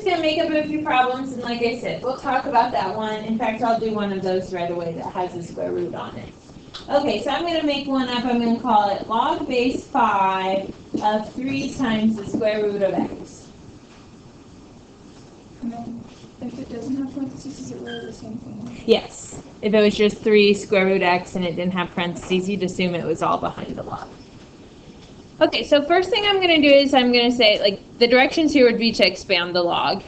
going to make up a few problems, and like I said, we'll talk about that one. In fact, I'll do one of those right away that has a square root on it. Okay, so I'm going to make one up. I'm going to call it log base 5 of 3 times the square root of x. And then if it doesn't have parentheses, is it really the same thing? Yes. If it was just 3 square root x and it didn't have parentheses, you'd assume it was all behind the log. Okay, so first thing I'm going to do is I'm going to say, like, the directions here would be to expand the log.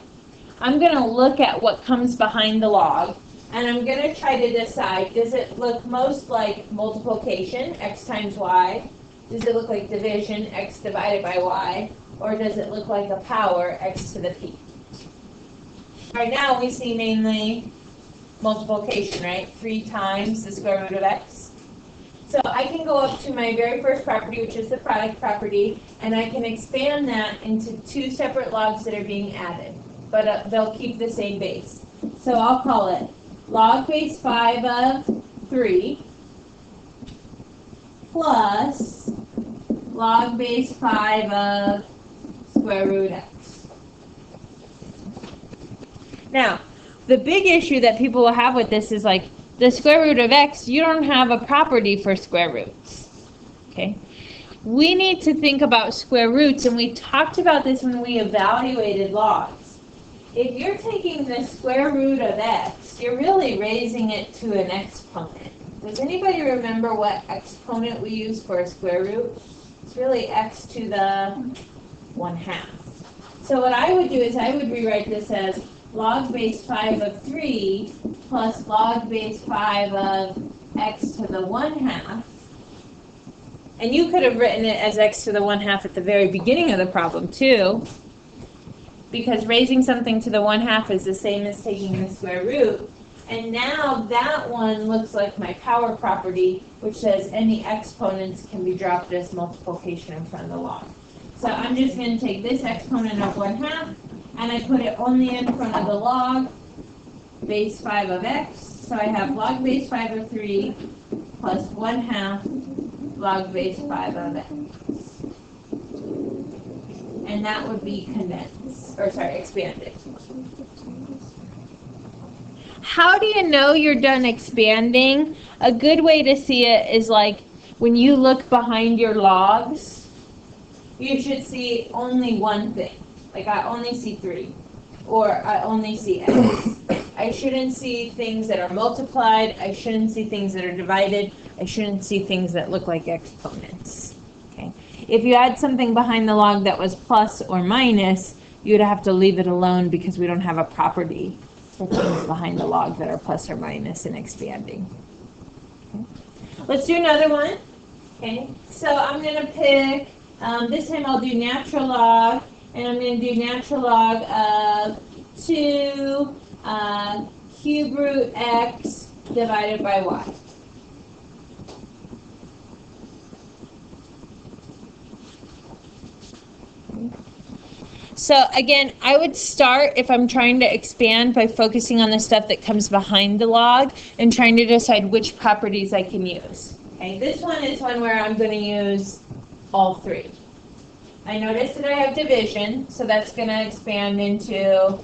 I'm going to look at what comes behind the log, and I'm going to try to decide, does it look most like multiplication, x times y? Does it look like division, x divided by y? Or does it look like a power, x to the p? Right now we see mainly multiplication, right? 3 times the square root of x. So I can go up to my very first property, which is the product property, and I can expand that into 2 separate logs that are being added, but they'll keep the same base. So I'll call it log base 5 of 3 plus log base 5 of square root x. Now, the big issue that people will have with this is like, the square root of x, you don't have a property for square roots, okay? We need to think about square roots, and we talked about this when we evaluated logs. If you're taking the square root of x, you're really raising it to an exponent. Does anybody remember what exponent we use for a square root? It's really x to the 1/2. So what I would do is I would rewrite this as log base 5 of 3 plus log base 5 of x to the 1/2. And you could have written it as x to the 1/2 at the very beginning of the problem too, because raising something to the 1/2 is the same as taking the square root. And now that one looks like my power property, which says any exponents can be dropped as multiplication in front of the log. So I'm just going to take this exponent of 1/2, and I put it only in front of the log, base 5 of x. So I have log base 5 of 3 plus 1/2 log base 5 of x. And that would be condensed, or sorry, expanded. How do you know you're done expanding? A good way to see it is like when you look behind your logs, you should see only one thing. Like I only see 3, or I only see x. I shouldn't see things that are multiplied. I shouldn't see things that are divided. I shouldn't see things that look like exponents. Okay. If you had something behind the log that was plus or minus, you'd have to leave it alone because we don't have a property for things behind the log that are plus or minus in expanding. Okay. Let's do another one. Okay. So I'm going to pick, this time I'll do natural log. And I'm going to do natural log of 2 cube root x divided by y. So again, I would start, if I'm trying to expand, by focusing on the stuff that comes behind the log and trying to decide which properties I can use. Okay, this one is one where I'm going to use all 3. I notice that I have division, so that's going to expand into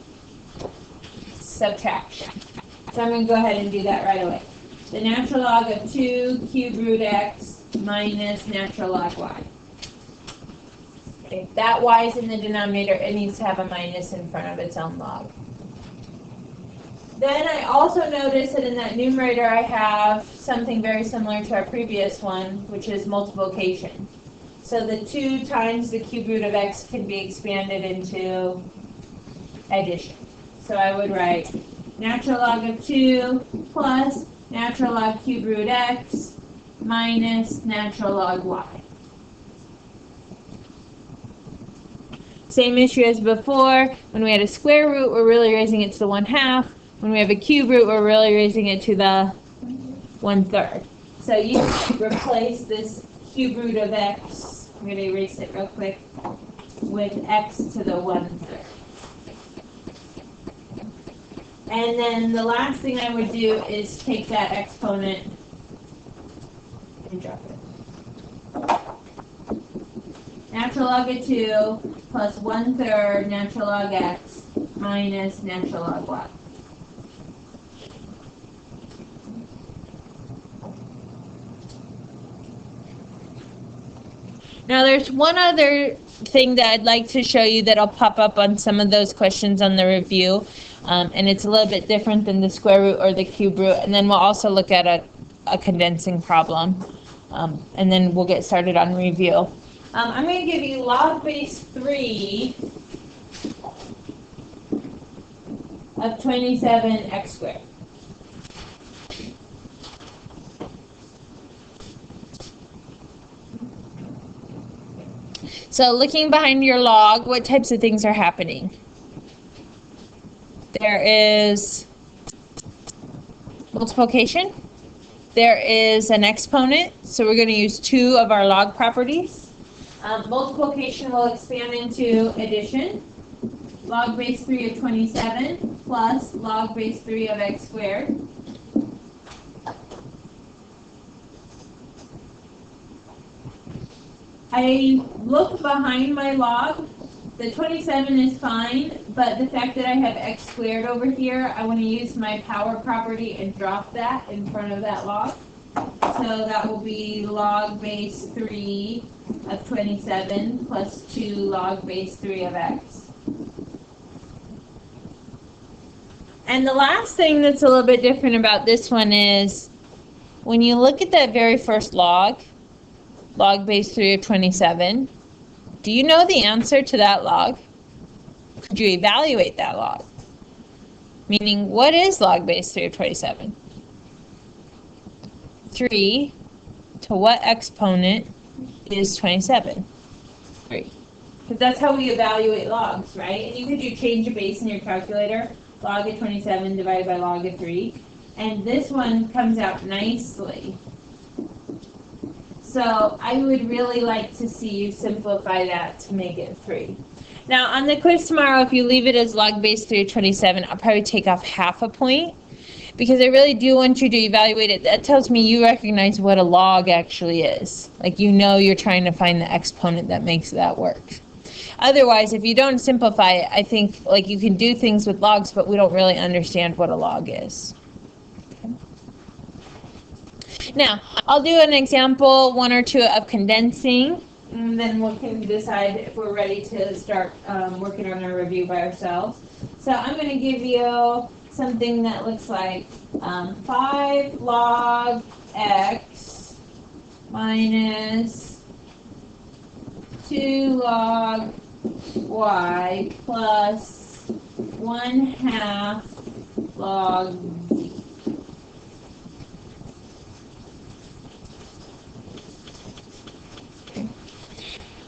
subtraction. So I'm going to go ahead and do that right away. The natural log of 2 cube root x minus natural log y. Okay, that y is in the denominator. It needs to have a minus in front of its own log. Then I also notice that in that numerator I have something very similar to our previous one, which is multiplication. So the 2 times the cube root of x can be expanded into addition. So I would write natural log of 2 plus natural log cube root x minus natural log y. Same issue as before. When we had a square root, we're really raising it to the 1/2. When we have a cube root, we're really raising it to the 1/3. So you replace this cube root of x, I'm going to erase it real quick, with x to the 1/3. And then the last thing I would do is take that exponent and drop it. Natural log of 2 plus 1/3 natural log x minus natural log y. Now there's one other thing that I'd like to show you that'll pop up on some of those questions on the review, and it's a little bit different than the square root or the cube root, and then we'll also look at a condensing problem, and then we'll get started on review. I'm going to give you log base 3 of 27x squared. So looking behind your log, what types of things are happening? There is multiplication. There is an exponent, so we're going to use two of our log properties. Multiplication will expand into addition. Log base 3 of 27 plus log base 3 of x squared. I look behind my log. The 27 is fine, but the fact that I have x squared over here, I want to use my power property and drop that in front of that log. So that will be log base 3 of 27 plus 2 log base 3 of x. And the last thing that's a little bit different about this one is when you look at that very first log base 3 of 27, do you know the answer to that log? Could you evaluate that log? Meaning, what is log base 3 of 27? 3 to what exponent is 27? 3. Because that's how we evaluate logs, right? And you could do change of base in your calculator, log of 27 divided by log of 3. And this one comes out nicely. So I would really like to see you simplify that to make it 3. Now on the quiz tomorrow, if you leave it as log base 3 of 27, I'll probably take off half a point because I really do want you to evaluate it. That tells me you recognize what a log actually is. Like you know you're trying to find the exponent that makes that work. Otherwise, if you don't simplify it, I think like you can do things with logs, but we don't really understand what a log is. Now, I'll do an example, 1 or 2 of condensing, and then we can decide if we're ready to start working on our review by ourselves. So I'm going to give you something that looks like 5 log x minus 2 log y plus 1/2 log z.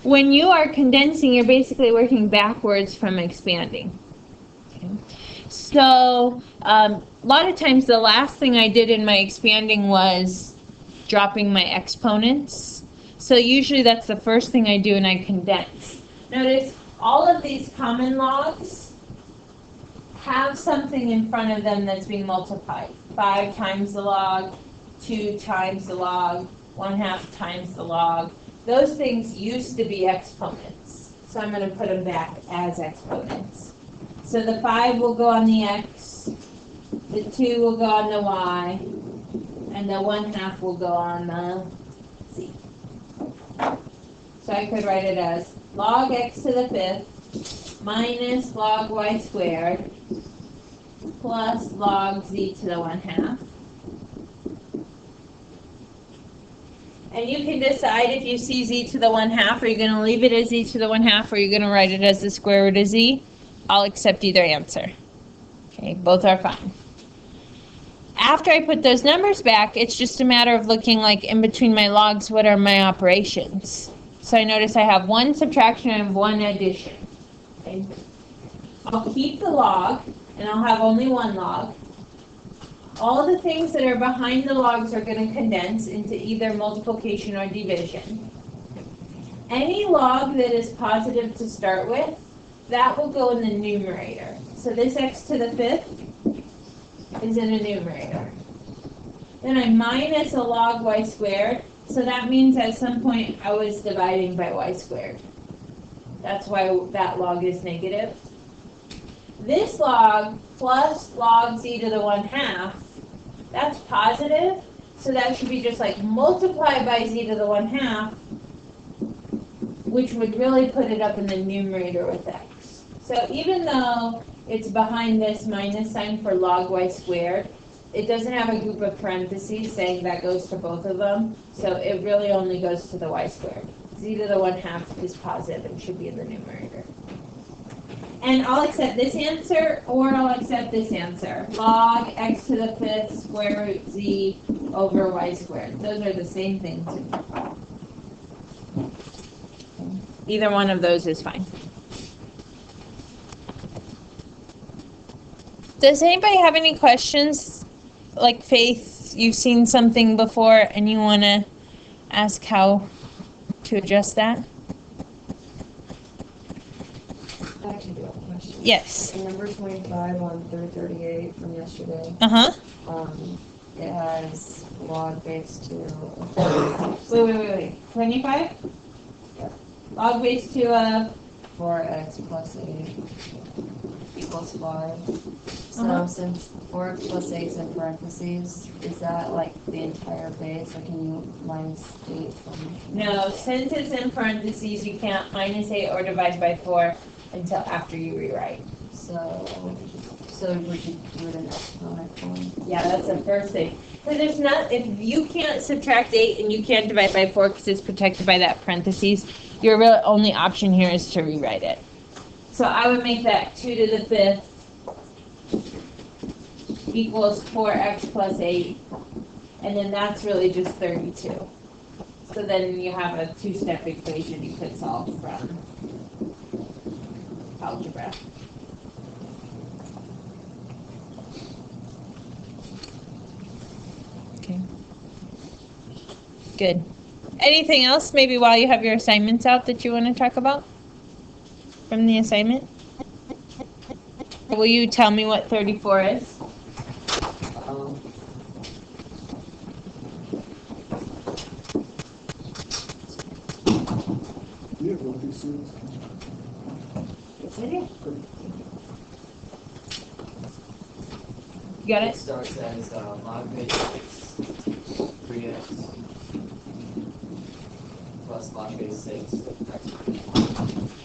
When you are condensing, you're basically working backwards from expanding. Okay. So a lot of times the last thing I did in my expanding was dropping my exponents. So usually that's the first thing I do when I condense. Notice all of these common logs have something in front of them that's being multiplied. 5 times the log, 2 times the log, 1/2 times the log. Those things used to be exponents, so I'm going to put them back as exponents. So the 5 will go on the x, the 2 will go on the y, and the 1/2 will go on the z. So I could write it as log x to the 5th minus log y squared plus log z to the 1/2. And you can decide if you see z to the 1/2, are you going to leave it as z to the 1/2, or are you going to write it as the square root of z? I'll accept either answer. Okay, both are fine. After I put those numbers back, it's just a matter of looking like in between my logs, what are my operations? So I notice I have 1 subtraction and 1 addition. Okay. I'll keep the log, and I'll have only 1 log. All the things that are behind the logs are going to condense into either multiplication or division. Any log that is positive to start with, that will go in the numerator. So this x to the 5th is in a numerator. Then I minus a log y squared, so that means at some point I was dividing by y squared. That's why that log is negative. this log plus log z to the 1/2, that's positive, so that should be just like multiplied by z to the 1/2, which would really put it up in the numerator with x. So even though it's behind this minus sign for log y squared, it doesn't have a group of parentheses saying that goes to both of them, so it really only goes to the y squared. Z to the 1/2 is positive and should be in the numerator. And I'll accept this answer, or I'll accept this answer. Log x to the 5th square root z over y squared. Those are the same thing to me. Either one of those is fine. Does anybody have any questions? Like Faith, you've seen something before and you want to ask how to adjust that? I can do a question. Yes. In number 25 on 38 from yesterday, Uh-huh. it has log base 2. Wait. 25? Yeah. Log base 2 of? 4x plus 8 equals 5. So Uh-huh. since 4x plus 8 is in parentheses, is that like the entire base, or can you minus 8 from? No, since it's in parentheses, you can't minus 8 or divide by 4 until after you rewrite. So we should do it in exponent form. Yeah, that's the first thing. Because there's not, if you can't subtract 8 and you can't divide by 4 because it's protected by that parentheses, your real only option here is to rewrite it. So I would make that 2 to the 5th equals 4x plus 8. And then that's really just 32. So then you have a two-step equation you could solve from algebra. Okay. Good. Anything else, maybe while you have your assignments out, that you want to talk about from the assignment? Will you tell me what 34 is? Yeah, well, these things. Yes, I do. You got It it? starts as log base 3x plus log base 6 x.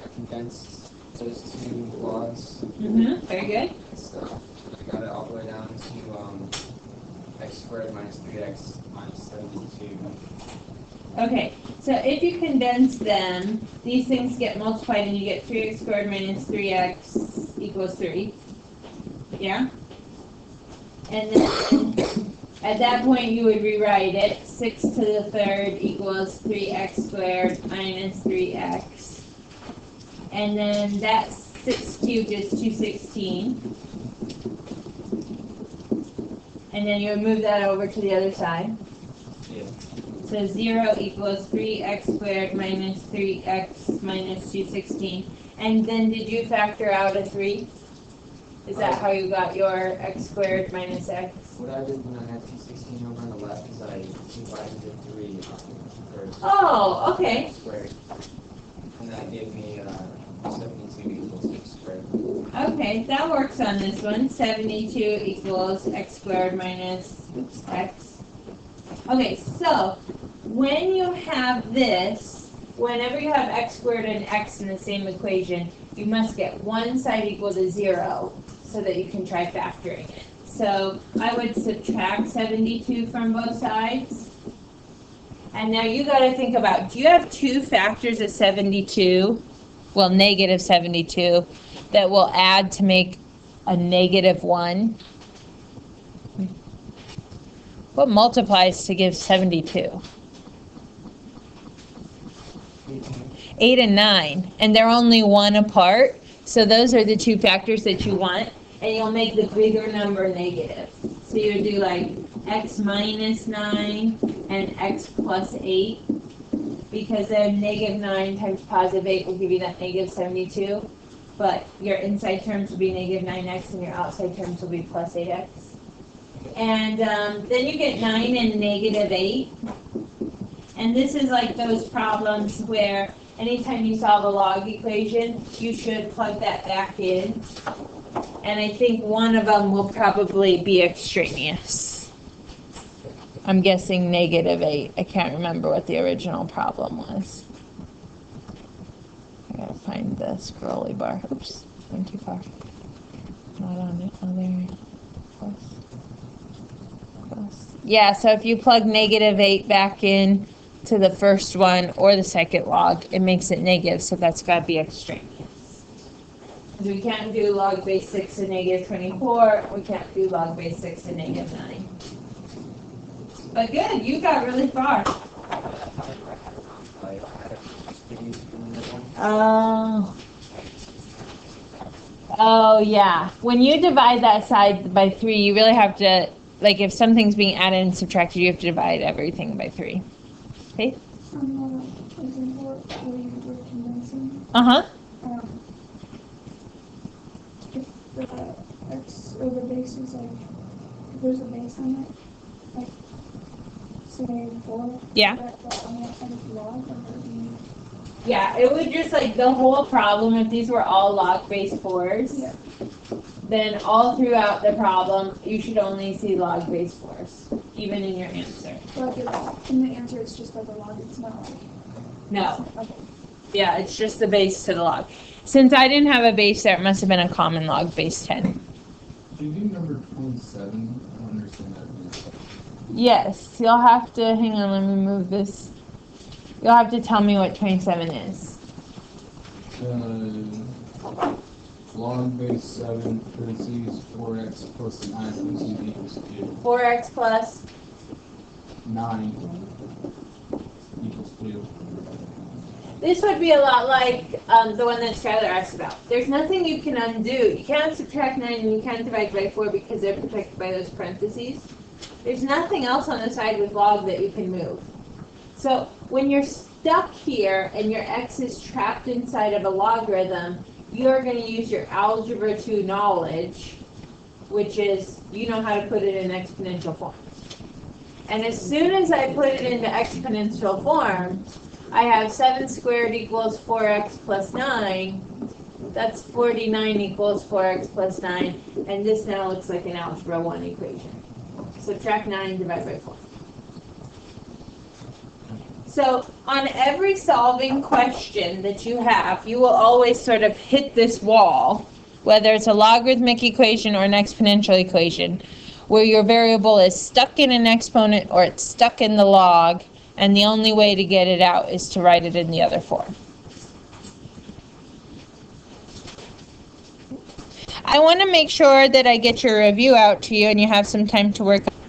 I condensed those two logs, Mm-hmm. Very good. so I got it all the way down to x squared minus 3x minus 72. Okay, so if you condense them, these things get multiplied and you get 3x squared minus 3x equals 3. Yeah? And then at that point you would rewrite it. 6 to the 3rd equals 3x squared minus 3x. And then that's 6 cubed is 216. And then you would move that over to the other side. Yeah. So 0 equals 3x squared minus 3x minus 216. And then did you factor out a 3? Is that how you got your x squared minus x? What I did when I had 216 over on the left is I divided the 3 first. Oh, okay. Squared. And that gave me 72 equals x squared. Okay, that works on this one. 72 equals x squared minus x. Okay, so when you have this, whenever you have x squared and x in the same equation, you must get one side equal to 0 so that you can try factoring it. So I would subtract 72 from both sides. And now you got to think about, do you have two factors of 72? Well, negative 72 that will add to make a negative 1. What multiplies to give 72? 8 and 9, and they're only 1 apart, so those are the two factors that you want, and you'll make the bigger number negative. So you would do like x minus 9 and x plus 8, because then negative 9 times positive 8 will give you that negative 72, but your inside terms will be negative 9x and your outside terms will be plus 8x. And then you get 9 and -8. And this is like those problems where anytime you solve a log equation, you should plug that back in. And I think one of them will probably be extraneous. I'm guessing -8. I can't remember what the original problem was. I gotta find the scrolly bar. Oops, went too far. Not on it. Oh, there. Close. Yeah, so if you plug -8 back in to the first one or the second log, it makes it negative, so that's got to be extraneous. Because we can't do log base 6 to -24, we can't do log base 6 to -9. But good, you got really far. Oh yeah. When you divide that side by 3, you really have to, like if something's being added and subtracted, you have to divide everything by 3. Okay? Example where you were condensing, Uh-huh. if the x or the base is like, if there's a base on it, like, say 4. Yeah. But on the outside of the log, or would be, Yeah, it would just like the whole problem, if these were all log base 4s, yeah. then all throughout the problem, you should only see log base 4s, even in your answer. Like it's, in the answer, it's just like a log, it's not like, No. okay. Yeah, it's just the base to the log. Since I didn't have a base there, it must have been a common log base 10. Can you do number 27? I don't understand that. Yes, you'll have to, hang on, let me move this. You'll have to tell me what 27 is. Log base 7, parentheses, 4x plus 9 parentheses equals 2. 4x plus, 9 equals 2. this would be a lot like the one that Skylar asked about. There's nothing you can undo. You can't subtract 9 and you can't divide by 4 because they're protected by those parentheses. There's nothing else on the side with log that you can move. So when you're stuck here and your x is trapped inside of a logarithm, you're going to use your Algebra 2 knowledge, which is you know how to put it in exponential form. And as soon as I put it into exponential form, I have 7 squared equals 4x plus 9. That's 49 equals 4x plus 9. And this now looks like an Algebra 1 equation. Subtract 9, divide by 4. So on every solving question that you have, you will always sort of hit this wall, whether it's a logarithmic equation or an exponential equation, where your variable is stuck in an exponent or it's stuck in the log, and the only way to get it out is to write it in the other form. I want to make sure that I get your review out to you and you have some time to work on